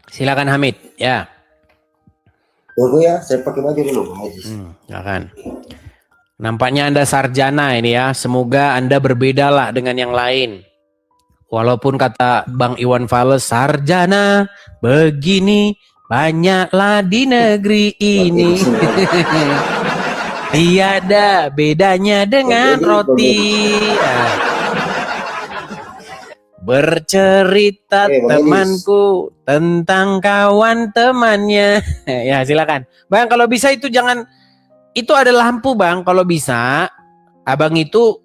Silakan Hamid, ya. Tunggu ya, saya pakai baju dulu, Bang Edis. Silakan. Nampaknya Anda sarjana ini ya. Semoga Anda berbeda lah dengan yang lain. Walaupun kata Bang Iwan Fals, sarjana begini banyaklah di negeri ini. Tiada bedanya dengan roti. Bercerita temanku tentang kawan temannya. Ya silakan. Bang, kalau bisa itu jangan, itu ada lampu Bang. Kalau bisa, Abang itu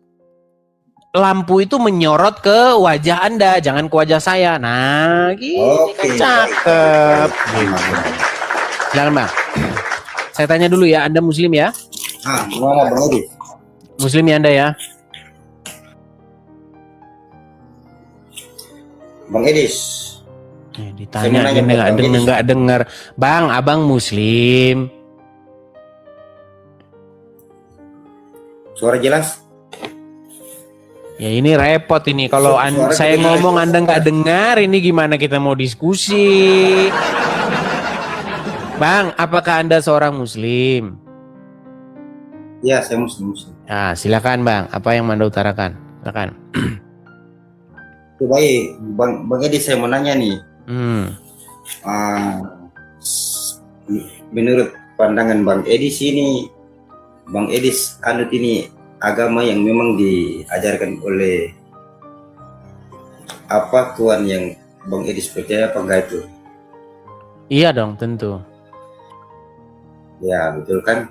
lampu itu menyorot ke wajah Anda, jangan ke wajah saya. Nah, gini kan cakep. Silakan Bang. Saya tanya dulu ya, Anda Muslim ya? Gimana Bang Edis? Muslim ya Anda ya? Bang Edis. Ditanya gini nggak dengar. Bang, Abang Muslim. Suara jelas? Ya ini repot ini. Kalau saya ngomong Anda nggak dengar, ini gimana kita mau diskusi? Bang, apakah Anda seorang Muslim? Ya, saya Muslim. Nah, silakan Bang. Apa yang Anda utarakan? Silakan. Baik, Bang Edis, saya mau nanya nih. Menurut pandangan Bang Edis ini, Bang Edis anut ini agama yang memang diajarkan oleh apa Tuhan yang Bang Edis percaya apa enggak itu? Iya dong, tentu. Ya, betul kan?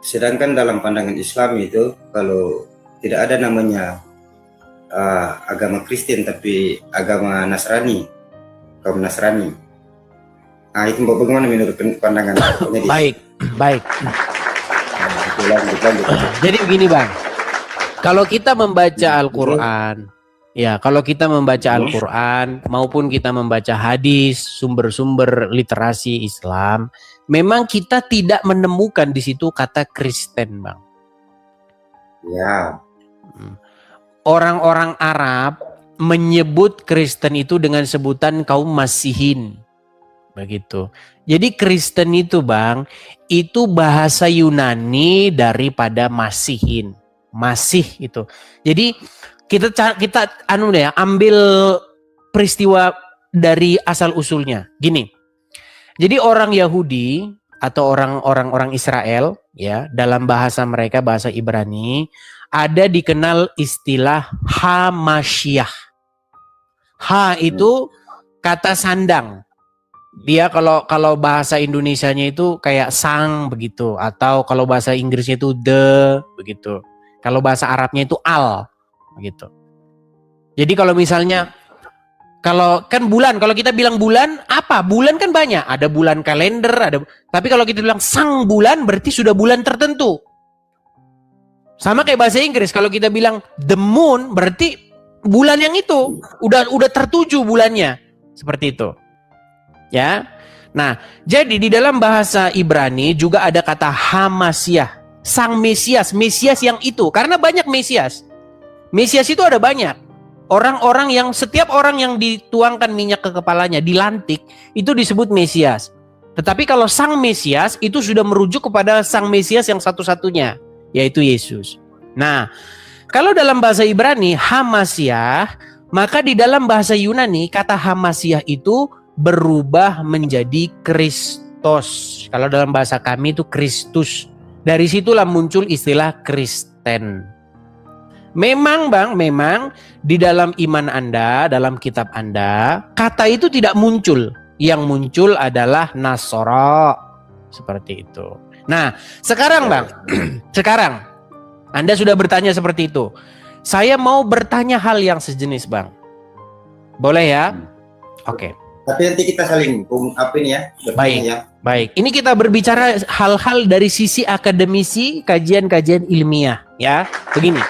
Sedangkan dalam pandangan Islam itu, kalau tidak ada namanya agama Kristen tapi agama Nasrani, kaum Nasrani. Nah, itu bagaimana menurut pandangan Bang Edis? Baik. Jadi begini Bang, kalau kita membaca Al-Quran, ya kalau kita membaca Al-Quran maupun kita membaca hadis, sumber-sumber literasi Islam, memang kita tidak menemukan di situ kata Kristen Bang. Ya. Orang-orang Arab menyebut Kristen itu dengan sebutan kaum Masihin. Begitu. Jadi Kristen itu Bang, itu bahasa Yunani daripada Masihin. Masih itu. Jadi kita ambil peristiwa dari asal usulnya. Gini. Jadi orang Yahudi atau orang Israel ya, dalam bahasa mereka, bahasa Ibrani, ada dikenal istilah Hamasyiah. Ha itu kata sandang. Dia kalau bahasa Indonesianya itu kayak sang begitu, atau kalau bahasa Inggrisnya itu the begitu. Kalau bahasa Arabnya itu al begitu. Jadi kalau misalnya kalau kan bulan, kalau kita bilang bulan apa? Bulan kan banyak, ada bulan kalender, ada. Tapi kalau kita bilang sang bulan berarti sudah bulan tertentu. Sama kayak bahasa Inggris, kalau kita bilang the moon berarti bulan yang itu udah tertuju bulannya, seperti itu. Ya. Nah, jadi di dalam bahasa Ibrani juga ada kata Hamasyiah, sang Mesias, Mesias yang itu. Karena banyak Mesias. Mesias itu ada banyak. Orang-orang yang setiap orang yang dituangkan minyak ke kepalanya, dilantik, itu disebut Mesias. Tetapi kalau sang Mesias itu sudah merujuk kepada sang Mesias yang satu-satunya, yaitu Yesus. Nah, kalau dalam bahasa Ibrani Hamasyiah, maka di dalam bahasa Yunani kata Hamasyiah itu berubah menjadi Kristos. Kalau dalam bahasa kami itu Kristus. Dari situlah muncul istilah Kristen. Memang Bang, memang di dalam iman Anda, dalam kitab Anda, kata itu tidak muncul. Yang muncul adalah Nasara. Seperti itu. Nah, sekarang Bang, sekarang Anda sudah bertanya seperti itu. Saya mau bertanya hal yang sejenis Bang. Boleh ya? Oke. Tapi nanti kita saling ya. Baik, ya. Baik. Ini kita berbicara hal-hal dari sisi akademisi, kajian-kajian ilmiah, ya. Begini.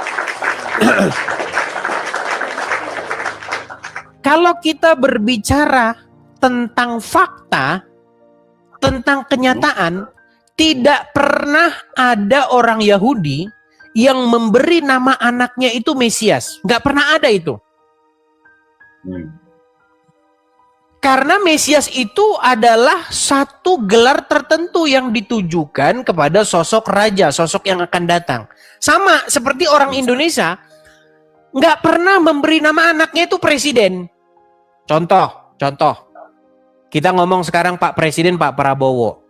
Kalau kita berbicara tentang fakta, tentang kenyataan, tidak pernah ada orang Yahudi yang memberi nama anaknya itu Mesias. Nggak pernah ada itu. Karena Mesias itu adalah satu gelar tertentu yang ditujukan kepada sosok raja, sosok yang akan datang. Sama seperti orang Indonesia nggak pernah memberi nama anaknya itu presiden. Contoh. Kita ngomong sekarang Pak Presiden, Pak Prabowo.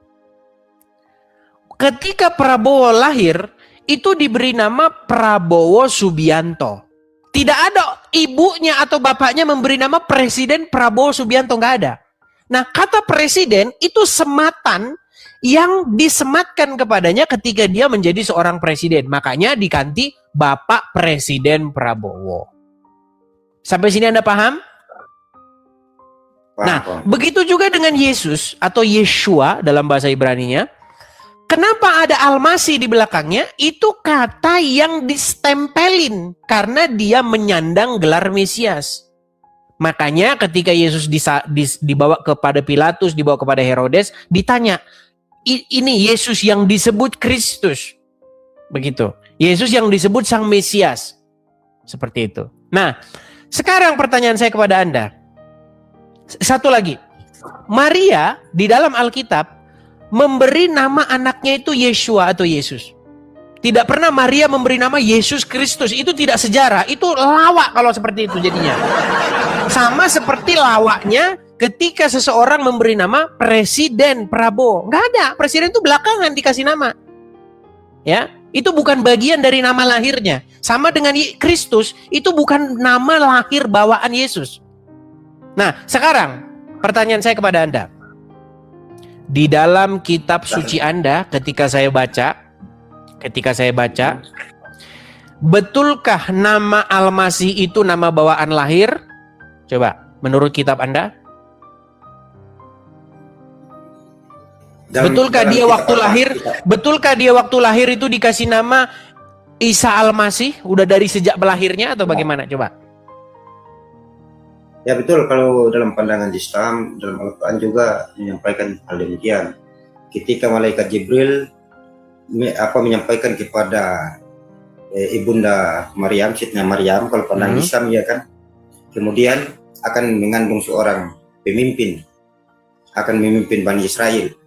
Ketika Prabowo lahir, itu diberi nama Prabowo Subianto. Tidak ada ibunya atau bapaknya memberi nama Presiden Prabowo Subianto, nggak ada. Nah, kata presiden itu sematan yang disematkan kepadanya ketika dia menjadi seorang presiden. Makanya diganti Bapak Presiden Prabowo. Sampai sini Anda paham? Nah, begitu juga dengan Yesus atau Yeshua dalam bahasa Ibraninya. Kenapa ada Al-Masih di belakangnya? Itu kata yang distempelin karena dia menyandang gelar Mesias. Makanya ketika Yesus dibawa kepada Pilatus, dibawa kepada Herodes, ditanya, ini Yesus yang disebut Kristus. Begitu. Yesus yang disebut Sang Mesias. Seperti itu. Nah, sekarang pertanyaan saya kepada Anda. Satu lagi. Maria di dalam Alkitab memberi nama anaknya itu Yeshua atau Yesus. Tidak pernah Maria memberi nama Yesus Kristus. Itu tidak sejarah. Itu lawak kalau seperti itu jadinya. Sama seperti lawaknya ketika seseorang memberi nama Presiden Prabowo. Nggak ada. Presiden itu belakangan dikasih nama. Ya, itu bukan bagian dari nama lahirnya. Sama dengan Kristus, itu bukan nama lahir bawaan Yesus. Nah, sekarang pertanyaan saya kepada Anda. Di dalam kitab suci Anda ketika saya baca, betulkah nama Al-Masih itu nama bawaan lahir? Coba, menurut kitab Anda? Betulkah dia waktu lahir itu dikasih nama Isa Al-Masih? Udah dari sejak belahirnya atau bagaimana? Coba. Ya betul, kalau dalam pandangan Islam, dalam Al-Quran juga menyampaikan hal demikian. Ketika malaikat Jibril menyampaikan kepada ibunda Maryam, Siti Maryam, kalau pandangan Islam ya kan, kemudian akan mengandung seorang pemimpin, akan memimpin Bani Israel,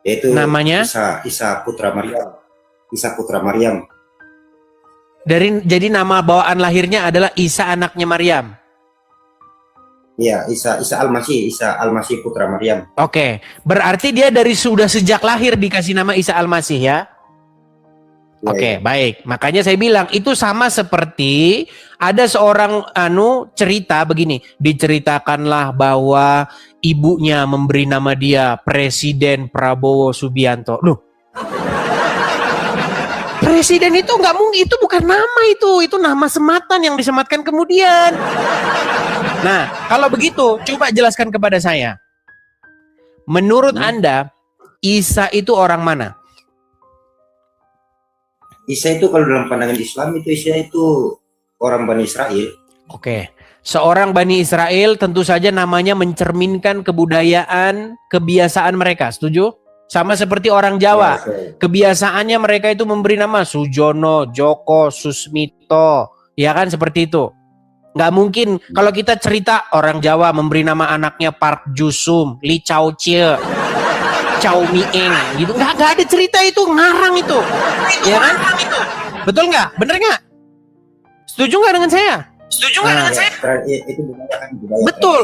yaitu namanya Isa putra Maryam. Jadi nama bawaan lahirnya adalah Isa anaknya Maryam. Iya, Isa Al-Masih putra Maryam. Oke, berarti dia sudah sejak lahir dikasih nama Isa Al-Masih ya? Oke, baik. Makanya saya bilang itu sama seperti ada seorang cerita begini, diceritakanlah bahwa ibunya memberi nama dia Presiden Prabowo Subianto. Loh. Presiden itu nggak mungkin, itu bukan nama itu nama sematan yang disematkan kemudian. Nah, kalau begitu, coba jelaskan kepada saya. Menurut Anda, Isa itu orang mana? Isa itu kalau dalam pandangan Islam itu Isa itu orang Bani Israel. Oke, seorang Bani Israel tentu saja namanya mencerminkan kebudayaan, kebiasaan mereka, setuju? Sama seperti orang Jawa, kebiasaannya mereka itu memberi nama Sujono, Joko, Susmito, ya kan seperti itu. Nggak mungkin kalau kita cerita orang Jawa memberi nama anaknya Park Jusum, Li Chao Chie, Chow Mieng gitu. Nggak ada cerita itu, ngarang itu. Ya kan? Betul nggak? Bener nggak? Setuju nggak dengan saya?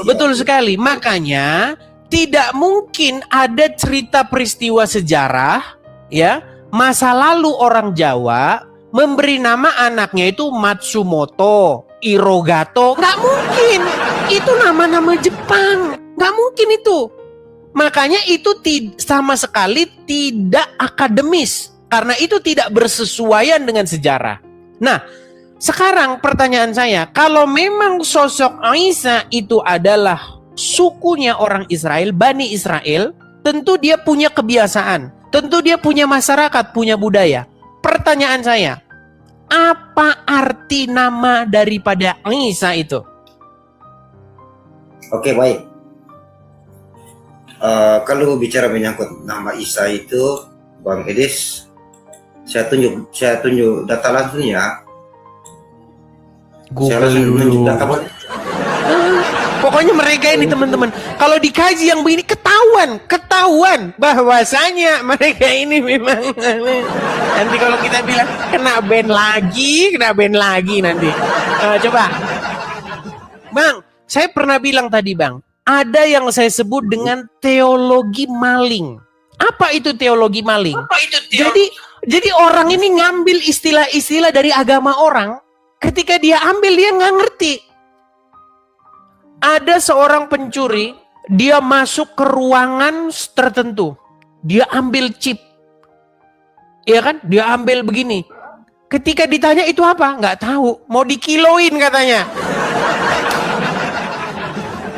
Betul sekali. Makanya tidak mungkin ada cerita peristiwa sejarah ya masa lalu orang Jawa memberi nama anaknya itu Matsumoto, Hirogato. Nggak mungkin. Itu nama-nama Jepang. Nggak mungkin itu. Makanya itu sama sekali tidak akademis. Karena itu tidak bersesuaian dengan sejarah. Nah, sekarang pertanyaan saya, kalau memang sosok Isa itu adalah sukunya orang Israel, Bani Israel, tentu dia punya kebiasaan, tentu dia punya masyarakat, punya budaya. Pertanyaan saya, apa arti nama daripada Isa itu? Oke, baik. Kalau bicara menyangkut nama Isa itu, Bang Edis, saya tunjuk data langsung ya. Saya langsung tunjuk data. Pokoknya mereka ini teman-teman, Kalau dikaji yang begini ketahuan bahwasanya mereka ini memang nanti kalau kita bilang kena ban lagi nanti. Coba, Bang, saya pernah bilang tadi, Bang, ada yang saya sebut dengan teologi maling. Apa itu teologi maling? Jadi orang ini ngambil istilah-istilah dari agama orang, ketika dia ambil dia nggak ngerti. Ada seorang pencuri, dia masuk ke ruangan tertentu. Dia ambil chip. Iya kan? Dia ambil begini. Ketika ditanya itu apa? Nggak tahu. Mau dikiloin katanya.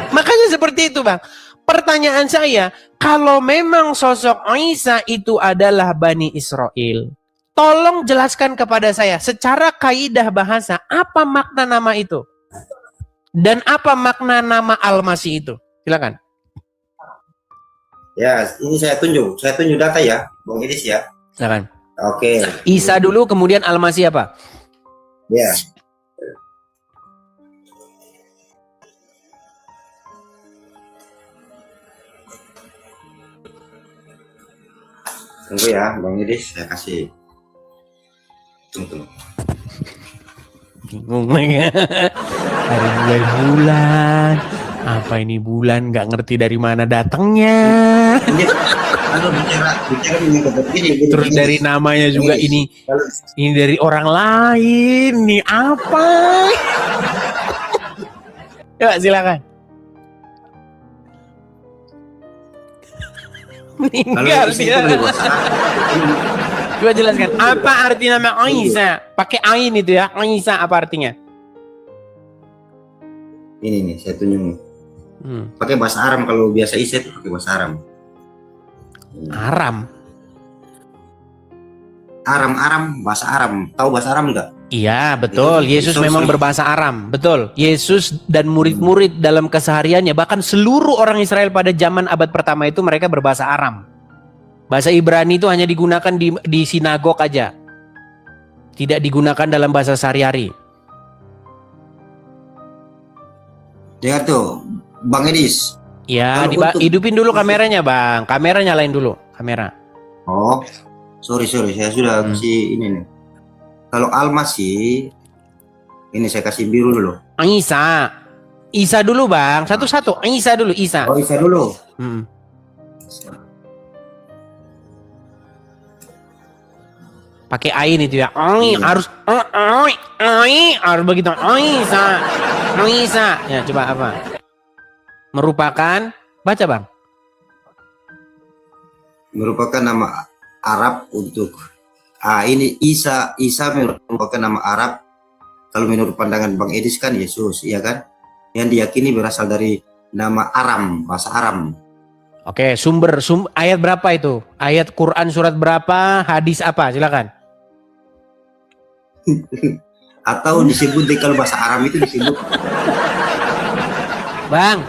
Makanya seperti itu, Bang. Pertanyaan saya, kalau memang sosok Isa itu adalah Bani Israel, tolong jelaskan kepada saya secara kaidah bahasa, apa makna nama itu? Dan apa makna nama Al-Masih itu? Silakan. Ya, ini saya tunjuk data ya, Bang Idis ya. Silakan. Oke. Isa dulu, kemudian Al-Masih apa? Ya. Tunggu ya, Bang Idis, saya kasih. Tunggu. Bingung ya. Dari bulan-bulan. Apa ini bulan? Nggak ngerti dari mana datangnya. Terus dari namanya juga ini dari orang lain. Nih apa? Coba silakan. Meninggal dia. Coba jelaskan apa arti nama Isa? Pakai ain itu ya. Isa apa artinya? Ini nih saya tunjuk. Pakai bahasa Aram, kalau biasa Isa itu pakai bahasa Aram. Aram bahasa Aram. Tahu bahasa Aram enggak? Iya, betul. Yesus memang berbahasa Aram. Betul. Yesus dan murid-murid dalam kesehariannya, bahkan seluruh orang Israel pada zaman abad pertama itu mereka berbahasa Aram. Bahasa Ibrani itu hanya digunakan di sinagog aja. Tidak digunakan dalam bahasa sehari-hari. Dengar tuh, Bang Edis. Ya, hidupin dulu kameranya, Bang. Kamera nyalain dulu, kamera. Oh, sorry, saya sudah kasih ini nih. Kalau Al-Masih, ini saya kasih biru dulu. Isa dulu, Bang. Satu-satu. Isa dulu, Isa. Oh, Isa dulu. Pakai ain itu ya. Harus begitu. Isa. Ya, coba apa? Merupakan, baca, Bang. Merupakan nama Arab untuk ini Isa merupakan nama Arab. Kalau menurut pandangan Bang Edis kan Yesus, ya kan? Yang diyakini berasal dari nama Aram, bahasa Aram. Oke, sumber ayat berapa itu? Ayat Quran surat berapa? Hadis apa? Silakan. Atau disebut kalau bahasa Aram itu disebut. Bang,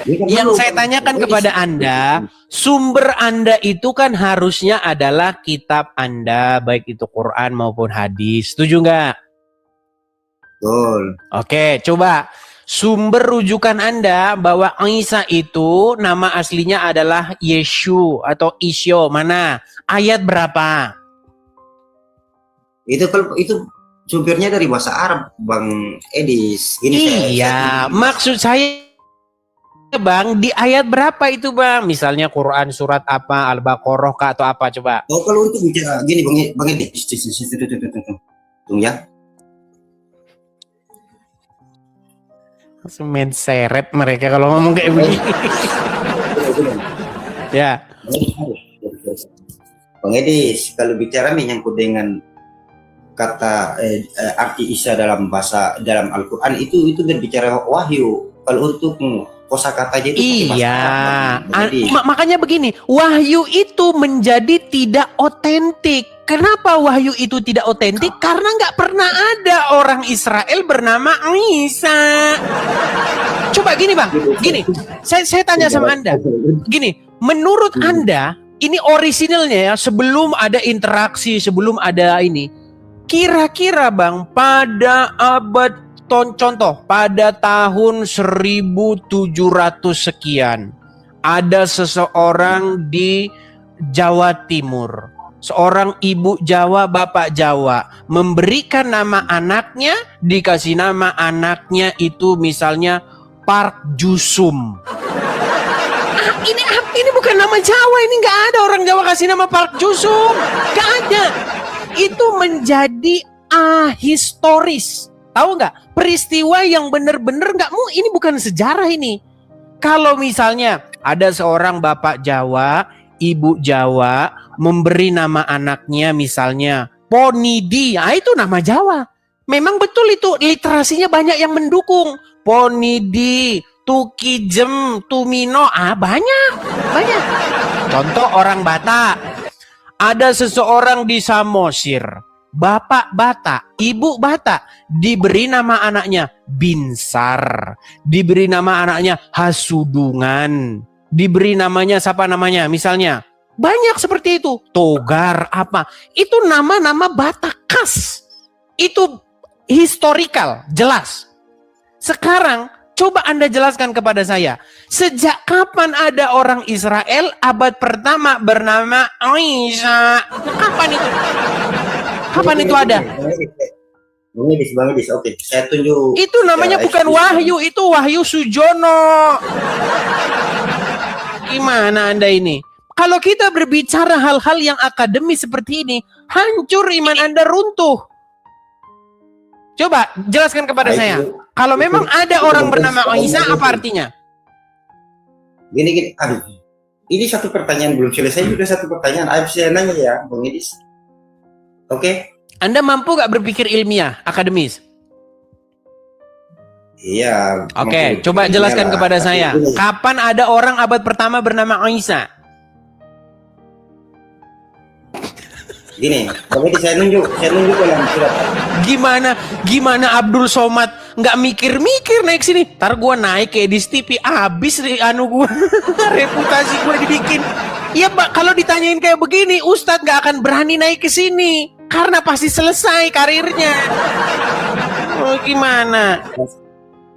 yang saya tanyakan kepada Anda, sumber Anda itu kan harusnya adalah kitab Anda, baik itu Quran maupun hadis. Setuju nggak? Betul. Oke, coba sumber rujukan Anda bahwa Isa itu nama aslinya adalah Yeshu atau Isyo. Mana? Ayat berapa? Itu sumbernya dari bahasa Arab, Bang Edis. Iya, maksud saya, Bang, di ayat berapa itu, Bang? Misalnya Quran surat apa, Al-Baqarah kah atau apa, coba? Oh, kalau untuk bicara gini, Bang Edis. Tunggu ya. Main seret mereka kalau ngomong kayak begini. Ya. Bang Edis, kalau bicara menyangkut dengan kata arti Isa dalam Al-Quran itu berbicara wahyu. Kalau untuk kosakata aja itu iya. Makanya begini, wahyu itu menjadi tidak otentik. Kenapa wahyu itu tidak otentik? Karena nggak pernah ada orang Israel bernama Isa. Coba gini, Bang. Gini, saya tanya sama Anda. Gini, menurut Anda ini orisinalnya ya, sebelum ada interaksi, sebelum ada ini, kira-kira, Bang, pada abad contoh pada tahun 1700 sekian, ada seseorang di Jawa Timur, seorang ibu Jawa, bapak Jawa, memberikan nama anaknya, dikasih nama anaknya itu misalnya Park Jusum. Ini bukan nama Jawa, ini nggak ada orang Jawa kasih nama Park Jusum, nggak ada. Itu menjadi ahistoris, tahu nggak? Peristiwa yang benar-benar nggak mau. Ini bukan sejarah ini. Kalau misalnya ada seorang bapak Jawa, ibu Jawa memberi nama anaknya misalnya Ponidi, itu nama Jawa. Memang betul itu literasinya banyak yang mendukung. Ponidi, Tukijem, Tumino, banyak. Contoh orang Batak. Ada seseorang di Samosir, bapak Batak, ibu Batak, diberi nama anaknya Binsar, diberi nama anaknya Hasudungan, diberi namanya siapa namanya? Misalnya, banyak seperti itu. Togar apa? Itu nama-nama Batak khas. Itu historikal, jelas. Sekarang coba Anda jelaskan kepada saya, sejak kapan ada orang Israel abad pertama bernama Isa? Kapan itu? Kapan itu ada? Bang Edis, oke. Saya tunjuk. Itu namanya bukan Wahyu, itu Wahyu Sujono. Gimana Anda ini? Kalau kita berbicara hal-hal yang akademis seperti ini, hancur iman Anda, runtuh. Coba jelaskan kepada saya. Kalau memang ada orang bernama Isa, apa artinya? Gini, aduh. Ini satu pertanyaan belum selesai, juga satu pertanyaan. Saya nanya ya, Bang Edis. Oke. Anda mampu gak berpikir ilmiah, akademis? Iya. Oke, coba jelaskan kepada saya. Kapan ada orang abad pertama bernama Isa? Gini, Bang Edis, saya nunjuk dalam surat. Gimana Abdul Somad nggak mikir-mikir naik sini? Ntar gua naik ke Edis TV, habis gua reputasi gua dibikin. Iya Pak, kalau ditanyain kayak begini, Ustadz nggak akan berani naik ke sini karena pasti selesai karirnya. Oh, gimana?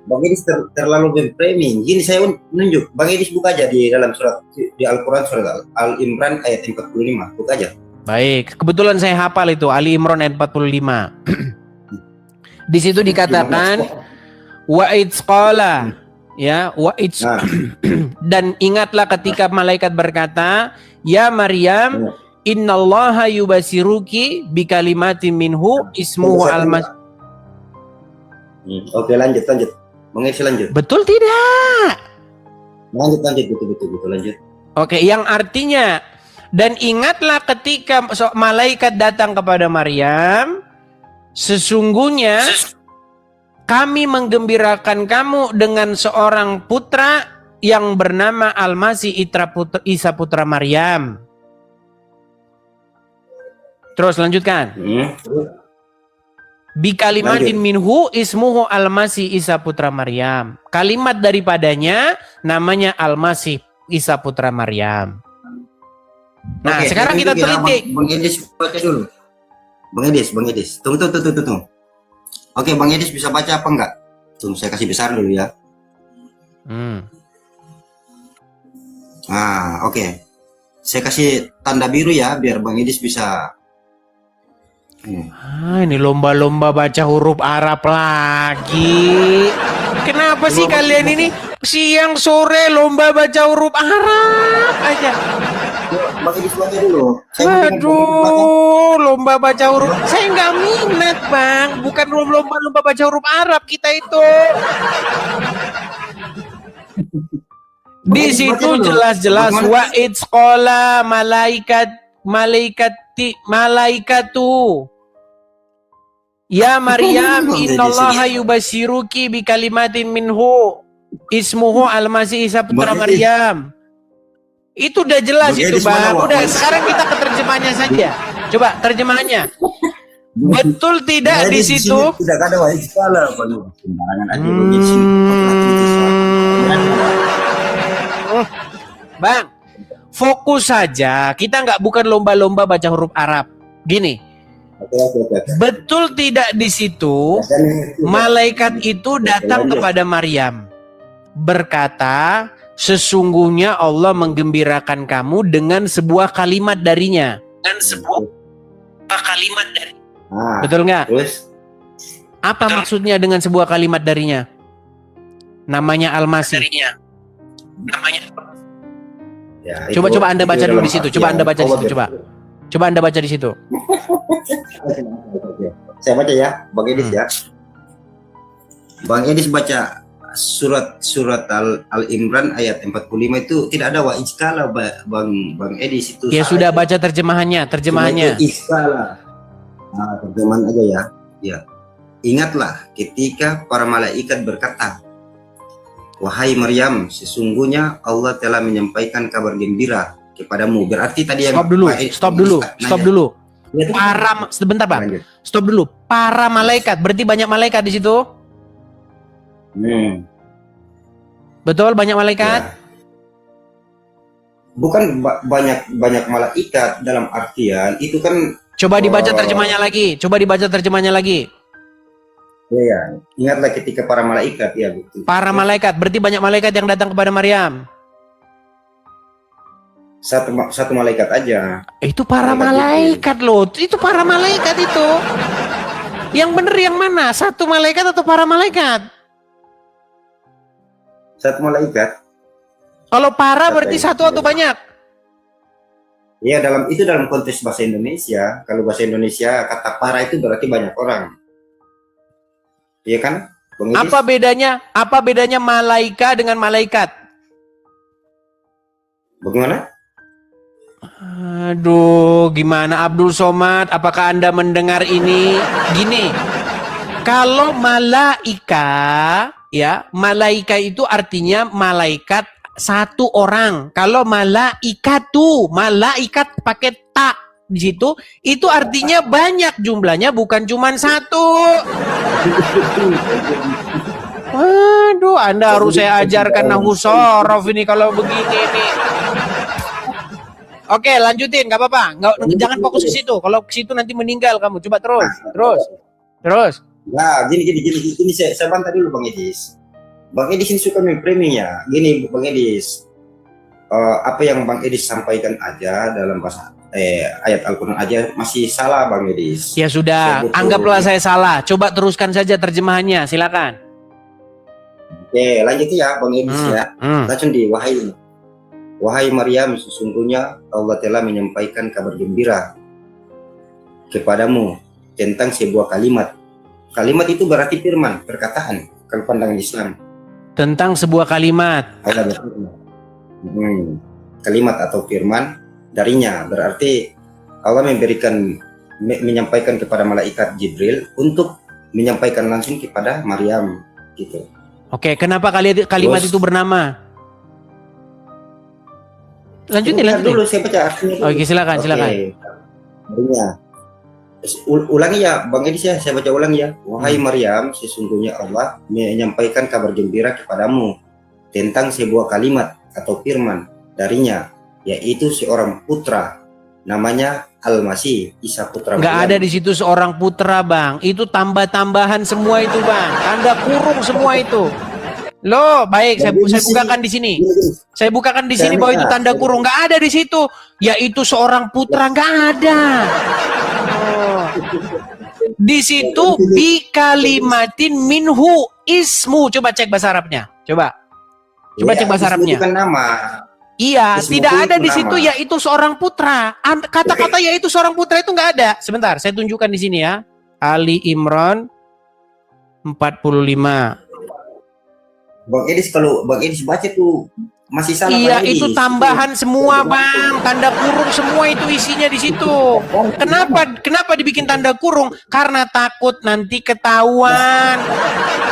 Bang Edis terlalu berframing. Gini, saya nunjuk. Bang Edis buka aja di dalam surat di Al-Quran, surat Al-Imran ayat 45. Buka aja. Baik, kebetulan saya hafal itu Ali Imran ayat 45. Di situ dikatakan wa'id qala, ya, wa'id. Dan ingatlah ketika malaikat berkata, "Ya Maryam, innallaha yubasiruki bikalimatin minhu ismuhu al-mas." Oke, lanjut. Bang Edis lanjut. Betul tidak? Lanjut, betul lanjut. Oke, yang artinya, dan ingatlah ketika malaikat datang kepada Maryam, sesungguhnya kami menggembirakan kamu dengan seorang putra yang bernama Al-Masih Isa putra Maryam. Terus lanjutkan. Bi kalimatin minhu ismuhu Al-Masih Isa putra Maryam. Kalimat daripadanya namanya Al-Masih Isa putra Maryam. Nah, sekarang kita teliti. Bang Edis baca dulu. Bang Edis. Tunggu. Oke, Bang Edis bisa baca apa enggak? Tunggu, saya kasih besar dulu ya. Oke. Saya kasih tanda biru ya, biar Bang Edis bisa. Ini lomba-lomba baca huruf Arab lagi. Kenapa sih kalian ini siang sore lomba baca huruf Arab aja? Bang Edis baca dulu. Aduh, lomba baca huruf. Saya nggak minat, Bang. Bukan lomba baca huruf Arab kita itu. Di situ jelas-jelas wa'id qala malaikatu. Ya Maryam, innallaha yubasyiruki bi kalimatin minhu ismuhu Al-Masih Isa putra Maryam. Itu udah jelas itu, Bang. Udah, sekarang kita ke terjemahannya saja. Coba terjemahannya. Betul tidak di situ? Tidak ada wahid qala, sembarangan aja Bang, fokus saja. Kita bukan lomba-lomba baca huruf Arab. Gini. Betul tidak di situ malaikat itu datang kepada Maryam berkata, Sesungguhnya Allah menggembirakan kamu dengan sebuah kalimat darinya. Dan sebuah kalimat dari. Betul nggak? Terus? Apa maksudnya dengan sebuah kalimat darinya? Namanya Al-Masih. Ya, Coba Anda baca dulu di situ. Coba Anda baca di situ. Coba Anda baca di situ. Saya baca ya, Bang Edis ya. Bang Edis baca surat Al-Imran ayat 45 itu tidak ada wa iskala, Bang Edis itu. Ya sudah baca terjemahannya. Iskala. Nah, terjemahan aja ya. Ya. Ingatlah ketika para malaikat berkata, wahai Maryam, sesungguhnya Allah telah menyampaikan kabar gembira kepadamu. Berarti tadi yang Stop dulu. Sebentar Pak. Lanjut. Stop dulu. Para malaikat, berarti banyak malaikat di situ? Betul, banyak malaikat? Ya. Bukan banyak malaikat dalam artian itu kan. Coba dibaca terjemahnya lagi. Ya. Ingatlah ketika para malaikat ya betul. Para malaikat, berarti banyak malaikat yang datang kepada Maryam. Satu malaikat aja. Itu para malaikat loh. Itu para malaikat itu. Yang benar yang mana? Satu malaikat atau para malaikat? Satu malaikat. Kalau para berarti satu atau banyak? Ya dalam konteks bahasa Indonesia. Kalau bahasa Indonesia kata para itu berarti banyak orang. Iya kan? Apa bedanya malaika dengan malaikat? Bagaimana? Aduh, gimana Abdul Somad? Apakah Anda mendengar ini? Gini, kalau malaika itu artinya malaikat satu orang. Kalau malaikat pakai ta di situ, itu artinya banyak jumlahnya, bukan cuma satu. Waduh, Anda harus saya ajarkan nahwu shorof ini kalau begini nih. Oke, lanjutin, nggak apa-apa. Jangan fokus ke situ. Kalau ke situ nanti meninggal kamu. Coba terus. Nah, gini saya bantah dulu Bang Edis. Bang Edis ini suka memframing ya. Gini Bang Edis, apa yang Bang Edis sampaikan aja dalam bahasa ayat Al-Quran aja masih salah Bang Edis. Ya sudah, anggaplah saya salah. Coba teruskan saja terjemahannya, silakan. Oke, lanjut ya Bang Edis ya. Langsung di wahai Maryam, sesungguhnya Allah telah menyampaikan kabar gembira kepadamu tentang sebuah kalimat. Kalimat itu berarti firman, perkataan kalau pandangan Islam. Tentang sebuah kalimat. Kalimat atau firman darinya, berarti Allah menyampaikan kepada malaikat Jibril untuk menyampaikan langsung kepada Maryam gitu. Oke, kenapa kalimat itu bernama? Lanjutin dulu, saya baca artinya. Oke, silakan. Darinya. Ulangi ya Bang Edis ya, saya baca ulang ya. Wahai Maryam, sesungguhnya Allah menyampaikan kabar gembira kepadamu tentang sebuah kalimat atau firman darinya, yaitu seorang putra namanya Al-Masih, Isa putra. Nggak ada di situ seorang putra Bang, itu tambah-tambahan semua itu Bang, tanda kurung semua itu. Loh, baik, saya bukakan di sini. Saya bukakan di sini bahwa itu tanda kurung, nggak ada di situ. Yaitu seorang putra, nggak ada. Di situ bi kalimatin minhu ismu. Coba cek bahasa Arabnya. Coba cek bahasa Arabnya. Itu kan nama. Iya, Ismu tidak ada di nama. situ yaitu seorang putra. Kata-kata yaitu seorang putra itu nggak ada. Sebentar, saya tunjukkan di sini ya. Ali Imran 45. Bang Edis, kalau Bang Edis baca tuh masih salah. Iya, itu tambahan semua Bang, tanda kurung semua itu isinya di situ. Kenapa dibikin tanda kurung? Karena takut nanti ketahuan.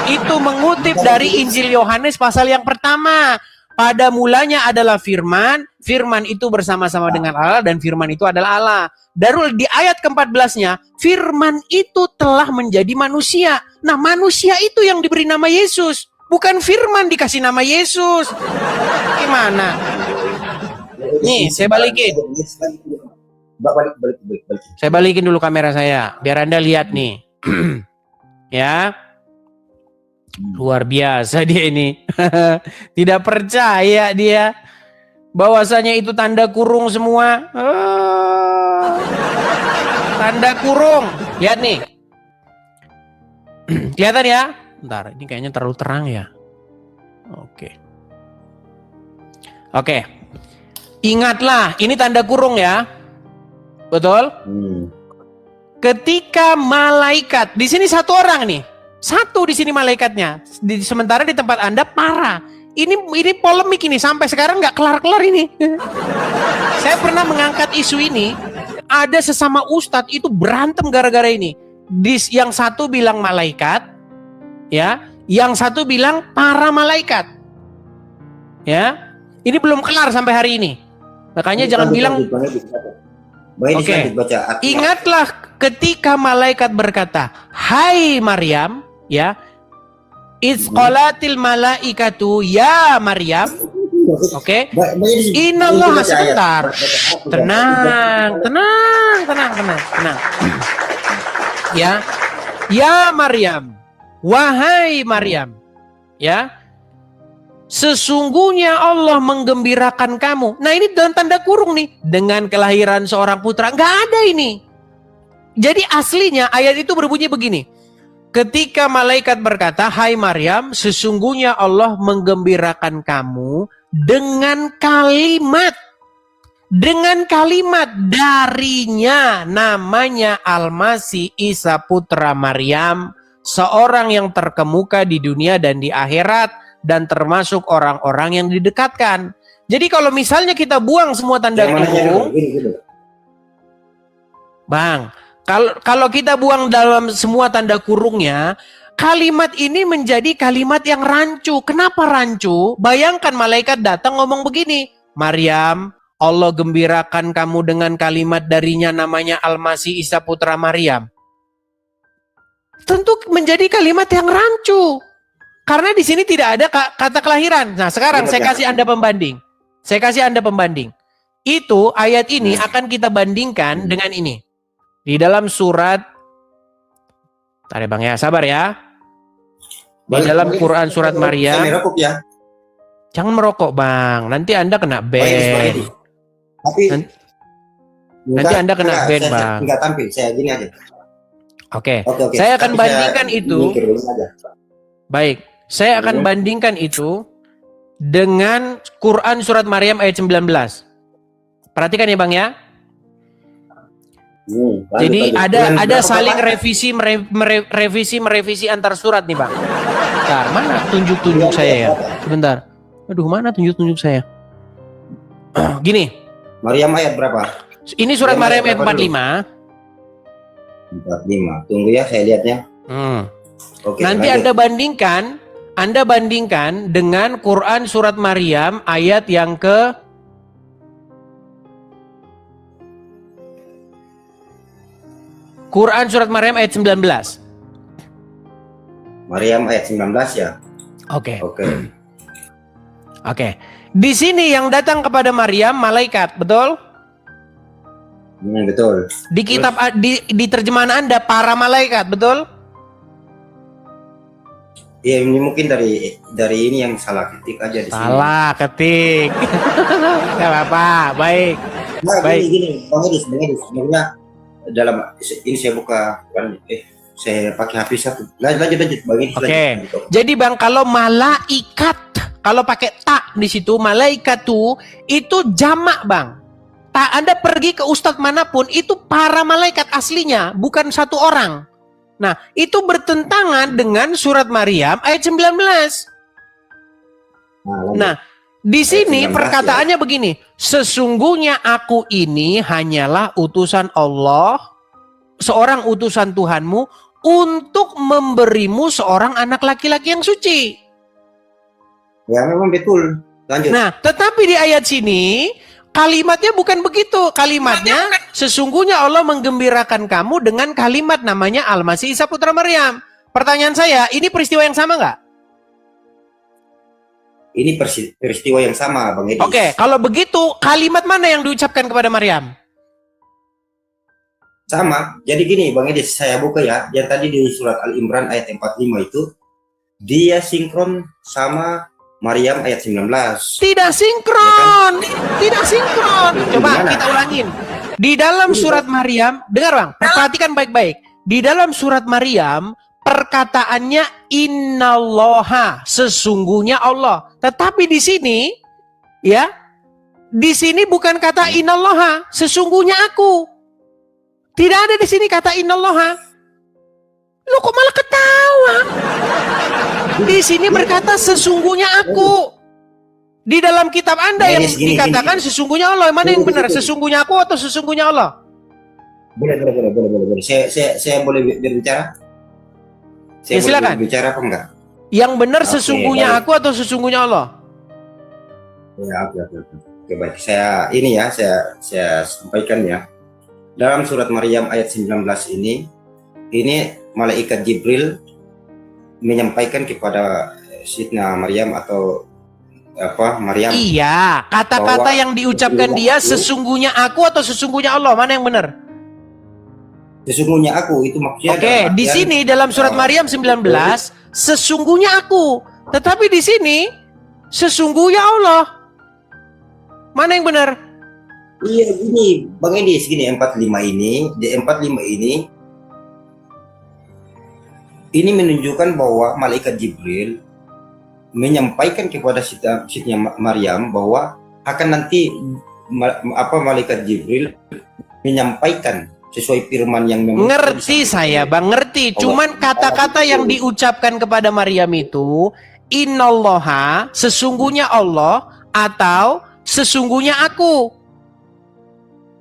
Itu mengutip dari Injil Yohanes pasal yang pertama. Pada mulanya adalah firman, firman itu bersama-sama dengan Allah dan firman itu adalah Allah. Darul di ayat ke-14-nya, firman itu telah menjadi manusia. Nah, manusia itu yang diberi nama Yesus. Bukan firman dikasih nama Yesus. Gimana? Nih, saya balikin. Balik. Saya balikin dulu kamera saya, biar Anda lihat nih. Ya. Luar biasa dia ini. Tidak percaya dia bahwasanya itu tanda kurung semua. Tanda kurung. Lihat nih. Kelihatan ya? Bentar, ini kayaknya terlalu terang ya. Oke. Oke. Ingatlah, ini tanda kurung ya. Betul? Ketika malaikat, di sini satu orang nih. Satu di sini malaikatnya. Sementara di tempat Anda para. Ini polemik ini sampai sekarang nggak kelar-kelar ini. Saya pernah mengangkat isu ini. Ada sesama ustadz itu berantem gara-gara ini. Yang satu bilang malaikat, ya. Yang satu bilang para malaikat, ya. Ini belum kelar sampai hari ini. Makanya jangan bilang. Oke. Ingatlah ketika malaikat berkata, "Hai Maryam," ya. Isqalatil malaikatu ya Maryam. Oke. Innallaha sebentar. Tenang. Ya. Ya Maryam. Wahai Maryam. Ya. Sesungguhnya Allah menggembirakan kamu. Nah, ini dalam tanda kurung nih. Dengan kelahiran seorang putra. Nggak ada ini. Jadi aslinya ayat itu berbunyi begini. Ketika malaikat berkata, "Hai Maryam, sesungguhnya Allah menggembirakan kamu dengan kalimat darinya namanya Al-Masih Isa putra Maryam, seorang yang terkemuka di dunia dan di akhirat dan termasuk orang-orang yang didekatkan." Jadi kalau misalnya kita buang semua tanda kurung, Bang, kalau kita buang dalam semua tanda kurungnya, kalimat ini menjadi kalimat yang rancu. Kenapa rancu? Bayangkan malaikat datang ngomong begini, "Maryam, Allah gembirakan kamu dengan kalimat darinya namanya Al-Masih Isa putra Maryam." Tentu menjadi kalimat yang rancu. Karena di sini tidak ada kata kelahiran. Nah, sekarang saya kasih Anda pembanding. Itu ayat ini akan kita bandingkan dengan ini. Di dalam surat, bentar ya Bang ya, sabar ya. Di dalam Quran surat Maryam. Jangan merokok Bang, nanti Anda kena ban. Nanti Anda kena ban Bang. Enggak tampil, saya gini aja. Oke. Saya akan bandingkan itu. Baik, saya akan bandingkan itu dengan Quran surat Maryam ayat 19. Perhatikan ya Bang ya. Jadi ada saling revisi antar surat nih Bang. Bentar, mana tunjuk saya ya? Sebentar. Aduh, mana tunjuk saya? Gini. Maryam ayat berapa? Ini surat Maryam ayat 45. 45. Tunggu ya, saya lihatnya. Oke, nanti lanjut. Anda bandingkan dengan Quran surat Maryam ayat yang ke Quran surat Maryam ayat 19. Maryam ayat 19 ya. Oke. Di sini yang datang kepada Maryam malaikat, betul? Betul. Di kitab di terjemahan Anda para malaikat, betul? Ya, ini mungkin dari ini yang salah ketik aja di sini. Salah ketik. Enggak apa-apa, baik. Nah, baik. Gini, Bang Edis, sebenarnya dalam ini saya buka saya pakai HP satu. Lanjut Bang Edis. Oke. Jadi Bang, kalau malaikat, kalau pakai tak di situ malaikat itu jamak Bang. Tak Anda pergi ke ustadz manapun itu para malaikat aslinya, bukan satu orang. Nah, itu bertentangan dengan surat Maryam ayat 19. Nah, di sini perkataannya begini, sesungguhnya aku ini hanyalah utusan Allah, seorang utusan Tuhanmu untuk memberimu seorang anak laki-laki yang suci. Ya memang betul. Lanjut. Nah, tetapi di ayat sini kalimatnya bukan begitu. Kalimatnya sesungguhnya Allah menggembirakan kamu dengan kalimat namanya Al-Masih Isa putra Maryam. Pertanyaan saya, ini peristiwa yang sama nggak? Ini peristiwa yang sama, Bang Edis. Oke, kalau begitu kalimat mana yang diucapkan kepada Maryam? Sama. Jadi gini, Bang Edis, saya buka ya. Yang tadi di surat Al-Imran ayat 45 itu dia sinkron sama Maryam ayat 19. Tidak sinkron. Tidak sinkron. Coba Gimana? kita ulangin. Di dalam surat Maryam, dengar Bang, perhatikan baik-baik. Di dalam surat Maryam, perkataannya innallaha, sesungguhnya Allah. Tetapi di sini, ya, di sini bukan kata innallaha, sesungguhnya aku. Tidak ada di sini kata innallaha. Lu kok malah ketawa? Di sini berkata sesungguhnya aku. Di dalam kitab Anda yang dikatakan sesungguhnya Allah, mana yang benar? Sesungguhnya aku atau sesungguhnya Allah? Boleh. Saya boleh berbicara? Saya Ya, silakan. boleh berbicara apa enggak? Yang benar Oke, sesungguhnya baik. aku atau sesungguhnya Allah? Ya, oke, baik. Saya sampaikan ya. Dalam surat Maryam ayat 19 ini malaikat Jibril menyampaikan kepada Sidna Maryam atau Maryam. Iya, kata-kata Bahwa yang diucapkan dia sesungguhnya aku atau sesungguhnya Allah, mana yang benar? Sesungguhnya aku itu maksudnya. Oke, di sini dalam surat Maryam 19 sesungguhnya aku. Tetapi di sini sesungguhnya Allah. Mana yang benar? Iya, gini, Bang Edi, segini 45 ini, di 45 ini menunjukkan bahwa malaikat Jibril menyampaikan kepada Sidna Maryam bahwa akan nanti malaikat Jibril menyampaikan sesuai firman yang memang Ngerti saya Bang, ngerti. Cuman kata-kata yang diucapkan kepada Maryam itu innallaha, sesungguhnya Allah, atau sesungguhnya aku.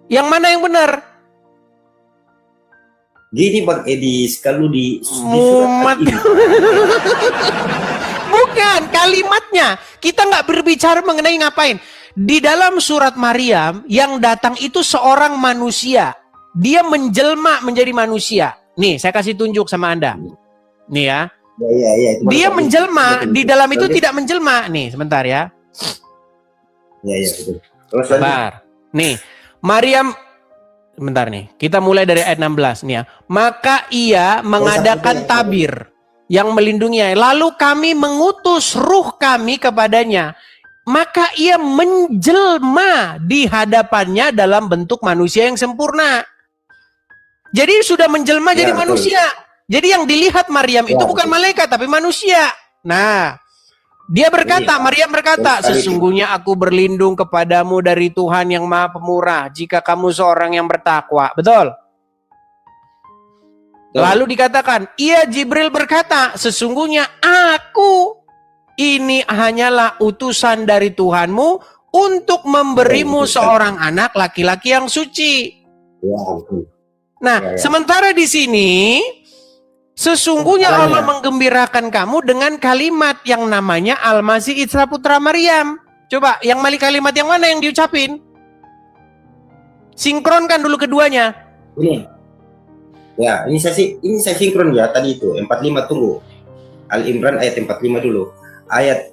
Yang mana yang benar? Gini Bang Edi, kalau di Mumet. surat ini, Bukan kalimatnya. Kita nggak berbicara mengenai ngapain. Di dalam surat Maryam yang datang itu seorang manusia. Dia menjelma menjadi manusia. Nih, saya kasih tunjuk sama Anda. Nih ya. itu Dia betul. menjelma, Betul. di dalam itu Lanjut. tidak menjelma. Nih, sebentar ya. Betul. Terus lanjut. Sabar. Nih, Maryam, sebentar nih. Kita mulai dari ayat 16 nih ya. Maka ia mengadakan tabir yang melindunginya. Lalu kami mengutus ruh kami kepadanya. Maka ia menjelma di hadapannya dalam bentuk manusia yang sempurna. Jadi sudah menjelma jadi betul. manusia. Jadi yang dilihat Maryam itu bukan betul. malaikat tapi manusia. Nah, dia berkata, Maryam berkata, sesungguhnya aku berlindung kepadamu dari Tuhan yang Maha Pemurah jika kamu seorang yang bertakwa. Betul? Lalu dikatakan, ia Jibril berkata, sesungguhnya aku ini hanyalah utusan dari Tuhanmu untuk memberimu seorang anak laki-laki yang suci. Nah, sementara di sini sesungguhnya Allah menggembirakan kamu dengan kalimat yang namanya Al-Masih Isa putra Maryam. Coba, yang kalimat yang mana yang diucapin? Sinkronkan dulu keduanya. Ini. Ya, ini saya sinkron ya tadi itu 45 tunggu. Al-Imran ayat 45 dulu. Ayat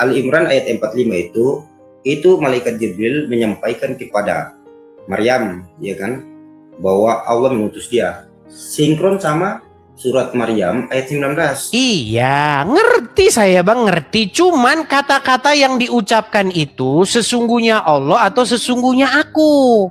Al-Imran ayat 45 itu malaikat Jibril menyampaikan kepada Maryam, ya kan, bahwa Allah mengutus dia. Sinkron sama surat Maryam ayat 19. Iya, ngerti saya Bang, ngerti. Cuman kata-kata yang diucapkan itu sesungguhnya Allah atau sesungguhnya aku.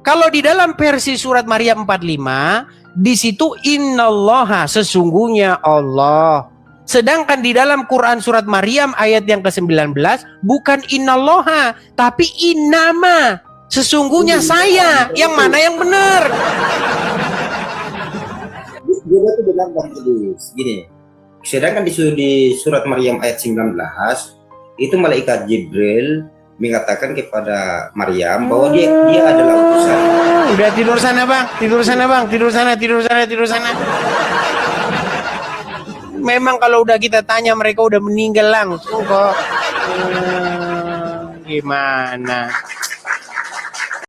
Kalau di dalam versi surat Maryam 45, di situ innallaha, sesungguhnya Allah. Sedangkan di dalam Quran surat Maryam ayat yang ke-19 bukan innallaha, tapi innama, sesungguhnya saya. Yang mana yang benar? Juga itu benar Bang Idris. Gini. Sedangkan di surat Maryam ayat 19 itu malaikat Jibril mengatakan kepada Maryam bahwa dia adalah utusan. Udah tidur sana Bang, tidur sana Bang, tidur sana. Memang kalau udah kita tanya mereka udah meninggal langsung kok. Gimana?